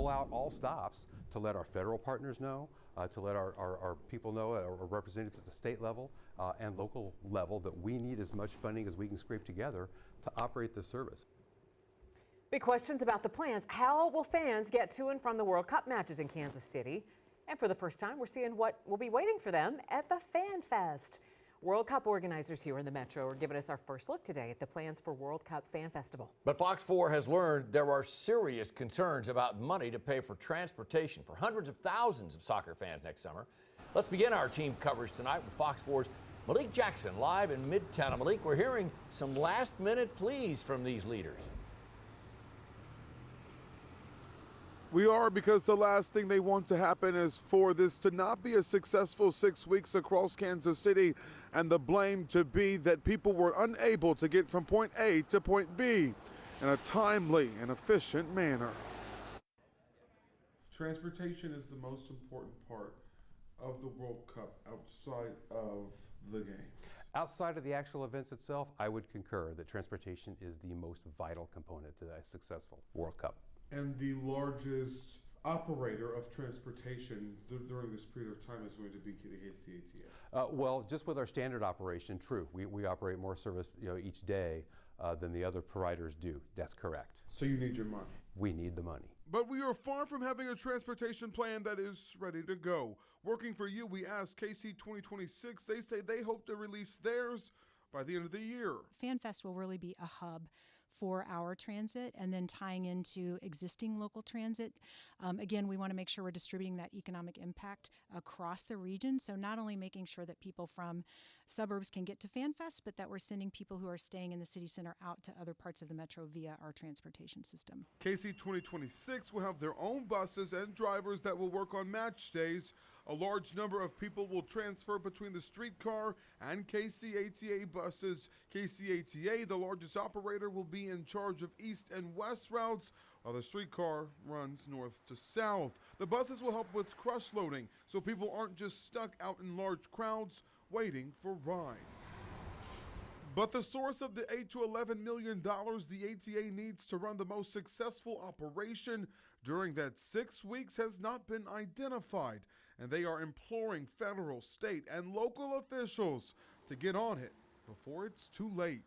pull out all stops to let our federal partners know, to let our people know, our representatives at the state level and local level, that we need as much funding as we can scrape together to operate this service. Big questions about the plans. How will fans get to and from the World Cup matches in Kansas City? And for the first time, we're seeing what will be waiting for them at the Fan Fest. World Cup organizers here in the Metro are giving us our first look today at the plans for World Cup Fan Festival. But Fox 4 has learned there are serious concerns about money to pay for transportation for hundreds of thousands of soccer fans next summer. Let's begin our team coverage tonight with Fox 4's Malik Jackson live in Midtown. Malik, we're hearing some last-minute pleas from these leaders. We are, because the last thing they want to happen is for this to not be a successful 6 weeks across Kansas City, and the blame to be that people were unable to get from point A to point B in a timely and efficient manner. Transportation is the most important part of the World Cup outside of the game. Outside of the actual events itself, I would concur that transportation is the most vital component to a successful World Cup. And the largest operator of transportation during this period of time is going to be the KCATA. Well, just with our standard operation, true, we operate more service each day than the other providers do. That's correct. So you need your money. We need the money. But we are far from having a transportation plan that is ready to go. Working for You, we asked KC 2026. They say they hope to release theirs by the end of the year. FanFest will really be a hub for our transit, and then tying into existing local transit. Again, we want to make sure we're distributing that economic impact across the region. So not only making sure that people from suburbs can get to FanFest, but that we're sending people who are staying in the city center out to other parts of the metro via our transportation system. KC 2026 will have their own buses and drivers that will work on match days. A large number of people will transfer between the streetcar and KCATA buses. KCATA, the largest operator, will be in charge of east and west routes, while the streetcar runs north to south. The buses will help with crush loading, so people aren't just stuck out in large crowds waiting for rides. But the source of the $8 to $11 million the ATA needs to run the most successful operation during that 6 weeks has not been identified, and they are imploring federal, state, and local officials to get on it before it's too late.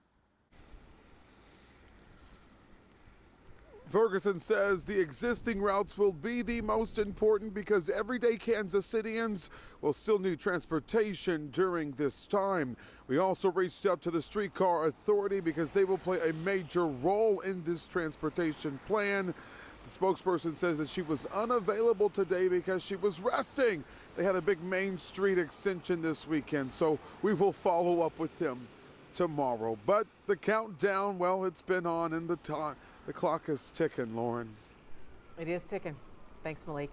Ferguson says the existing routes will be the most important because everyday Kansas Cityans will still need transportation during this time. We also reached out to the Streetcar Authority because they will play a major role in this transportation plan. The spokesperson says that she was unavailable today because she was resting. They had a big Main Street extension this weekend, so we will follow up with them tomorrow. But the countdown, well, it's been on, and the clock is ticking, Lauren. It is ticking. Thanks, Malik.